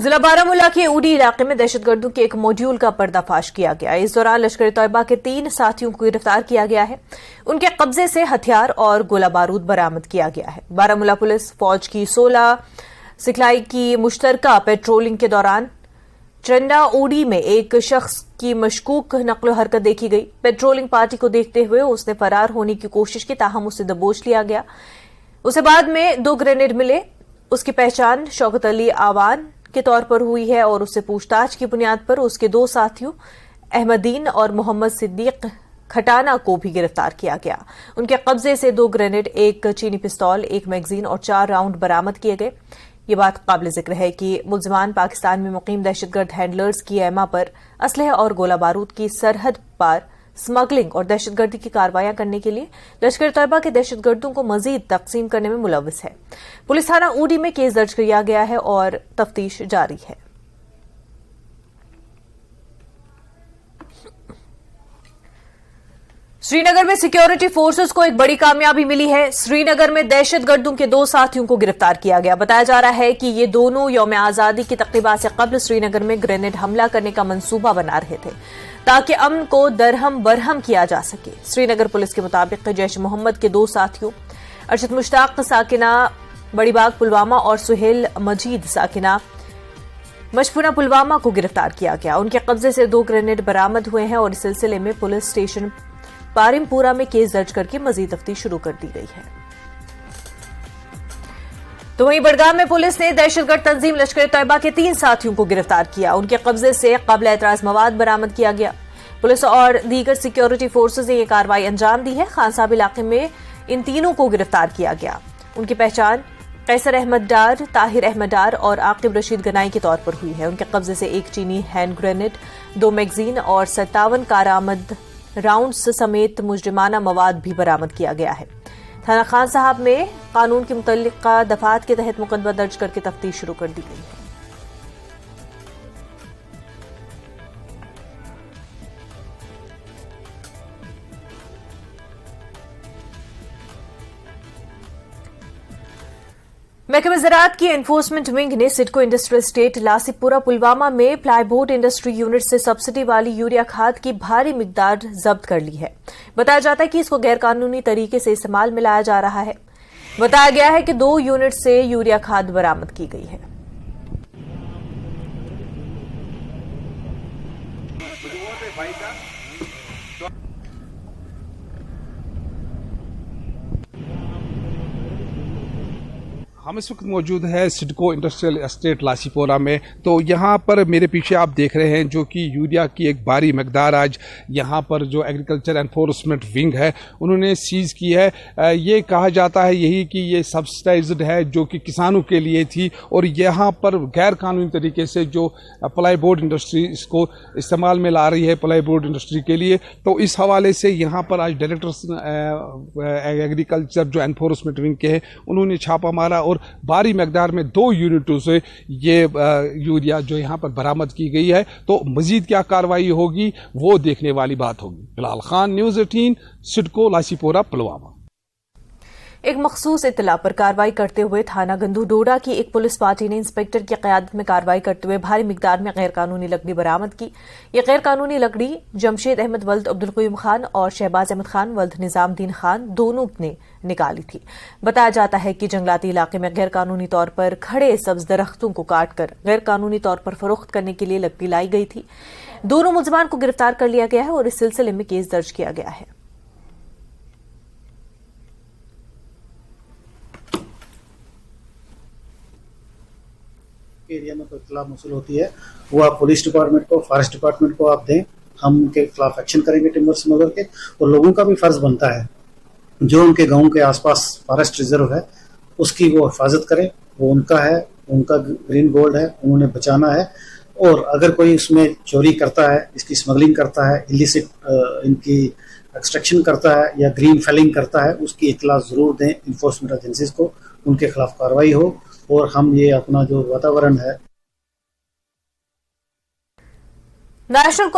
ضلع بارامولہ کے اوڈی علاقے میں دہشت گردوں کے ایک ماڈیول کا پردہ فاش کیا گیا۔ اس دوران لشکر طیبہ کے 3 ساتھیوں کو گرفتار کیا گیا ہے۔ ان کے قبضے سے ہتھیار اور گولہ بارود برآمد کیا گیا ہے۔ بارامولہ پولیس فوج کی 16 سکھلائی کی مشترکہ پیٹرولنگ کے دوران چرنڈا اوڈی میں ایک شخص کی مشکوک نقل و حرکت دیکھی گئی۔ پیٹرولنگ پارٹی کو دیکھتے ہوئے اس نے فرار ہونے کی کوشش کی، تاہم اسے دبوچ لیا گیا۔ اسے بعد میں 2 گرینیڈ ملے۔ اس کی پہچان شوکت علی آوان کے طور پر ہوئی ہے اور اس سے پوچھ تاچھ کی بنیاد پر اس کے 2 ساتھیوں احمدین اور محمد صدیق کھٹانا کو بھی گرفتار کیا گیا۔ ان کے قبضے سے 2 گرینیڈ، 1 چینی پستول، 1 میگزین اور 4 راؤنڈ برآمد کیے گئے۔ یہ بات قابل ذکر ہے کہ ملزمان پاکستان میں مقیم دہشت گرد ہینڈلرز کی ایما پر اسلحے اور گولہ بارود کی سرحد پار سمگلنگ اور دہشت گردی کی کارروائیاں کرنے کے لیے لشکر طیبہ کے دہشت گردوں کو مزید تقسیم کرنے میں ملوث ہے۔ پولیس تھانہ اوڈی میں کیس درج کیا گیا ہے اور تفتیش جاری ہے۔ سری نگر میں سیکیورٹی فورسز کو ایک بڑی کامیابی ملی ہے۔ سری نگر میں دہشت گردوں کے 2 ساتھیوں کو گرفتار کیا گیا۔ بتایا جا رہا ہے کہ یہ دونوں یوم آزادی کی تقریبات سے قبل سری نگر میں گرینیڈ حملہ کرنے کا منصوبہ بنا رہے تھے تاکہ امن کو درہم برہم کیا جا سکے۔ سری نگر پولیس کے مطابق جیش محمد کے 2 ساتھیوں ارشد مشتاق ساکنہ بڑی باغ پلوامہ اور سہیل مجید ساکنہ مشفونہ پلوامہ کو گرفتار کیا گیا۔ ان کے قبضے سے 2 گرینیڈ برآمد ہوئے ہیں اور اس سلسلے میں پولیس اسٹیشن پارم پورہ میں کیس درج کر کے مزید تفتیش شروع کر دی گئی ہے۔ تو وہیں بڑگام میں پولیس نے دہشت گرد تنظیم لشکر طیبہ کے 3 ساتھیوں کو گرفتار کیا۔ ان کے قبضے سے قابل اعتراض مواد برآمد کیا گیا۔ پولیس اور دیگر سیکیورٹی فورسز نے یہ کارروائی انجام دی ہے۔ خان صاحب علاقے میں ان تینوں کو گرفتار کیا گیا۔ ان کی پہچان قیصر احمد ڈار، طاہر احمد ڈار اور عاقب رشید گنائی کے طور پر ہوئی ہے۔ ان کے قبضے سے 1 چینی ہینڈ گرینیڈ، 2 میگزین اور 57 کارآمد راؤنڈز سمیت مجرمانہ مواد بھی برآمد کیا گیا ہے۔ تھانہ خان صاحب میں قانون کے متعلقہ دفعات کے تحت مقدمہ درج کر کے تفتیش شروع کر دی گئی ہے۔ محکمہ زراعت کی انفورسمنٹ ونگ نے سڈکو انڈسٹریل اسٹیٹ لاسی پورہ پلوامہ میں پلائی بورڈ انڈسٹری یونٹ سے سبسڈی والی یوریا کھاد کی بھاری مقدار ضبط کر لی ہے۔ بتایا جاتا ہے کہ اس کو غیر قانونی طریقے سے استعمال میں لایا جا رہا ہے۔ بتایا گیا ہے کہ 2 یونٹ سے یوریا کھاد برآمد کی گئی ہے۔ ہم اس وقت موجود ہے سڈکو انڈسٹریل اسٹیٹ لاسی پورہ میں۔ تو یہاں پر میرے پیچھے آپ دیکھ رہے ہیں جو کہ یوریا کی ایک بھاری مقدار آج یہاں پر جو ایگریکلچر انفورسمنٹ ونگ ہے انہوں نے سیز کی ہے۔ یہ کہا جاتا ہے یہی کہ یہ سبسڈائزڈ ہے جو کہ کسانوں کے لیے تھی، اور یہاں پر غیر قانونی طریقے سے جو پلائی بورڈ انڈسٹری اس کو استعمال میں لا رہی ہے پلائی بورڈ انڈسٹری کے لیے، تو اس حوالے سے یہاں پر آج ڈائریکٹر ایگریکلچر جو انفورسمنٹ ونگ کے ہیں انہوں نے چھاپا مارا اور بھاری مقدار میں 2 یونٹوں سے یہ یوریا جو یہاں پر برآمد کی گئی ہے۔ تو مزید کیا کارروائی ہوگی وہ دیکھنے والی بات ہوگی۔ بلال خان، نیوز 18، سڈکو لاسی پورہ پلوامہ۔ ایک مخصوص اطلاع پر کارروائی کرتے ہوئے تھانہ گندو ڈوڈا کی ایک پولیس پارٹی نے انسپکٹر کی قیادت میں کارروائی کرتے ہوئے بھاری مقدار میں غیر قانونی لکڑی برآمد کی۔ یہ غیر قانونی لکڑی جمشید احمد ولد عبدالقیوم خان اور شہباز احمد خان ولد نظام الدین خان دونوں نے نکالی تھی۔ بتایا جاتا ہے کہ جنگلاتی علاقے میں غیر قانونی طور پر کھڑے سبز درختوں کو کاٹ کر غیر قانونی طور پر فروخت کرنے کے لیے لکڑی لائی گئی تھی۔ دونوں ملزمان کو گرفتار کر لیا گیا ہے اور اس سلسلے میں کیس درج کیا گیا ہے۔ ایریا میں کوئی اطلاع موصول ہوتی ہے وہ آپ پولیس ڈپارٹمنٹ کو، فارسٹ ڈپارٹمنٹ کو آپ دیں، ہم ان کے خلاف ایکشن کریں گے ٹمبر اسمگلر کے۔ اور لوگوں کا بھی فرض بنتا ہے جو ان کے گاؤں کے آس پاس فارسٹ ریزرو ہے اس کی وہ حفاظت کرے، وہ ان کا ہے، ان کا گرین گولڈ ہے، انہوں نے بچانا ہے۔ اور اگر کوئی اس میں چوری کرتا ہے، اس کی اسمگلنگ کرتا ہے، اللیسٹ ان کی ایکسٹریکشن کرتا ہے یا گرین فیلنگ کرتا ہے، اس کی اطلاع ضرور دیں انفورسمنٹ ایجنسیز کو، ان کے خلاف کارروائی ہو۔ اور ہم یہ اپنا جو واتاورن ہے نیشنل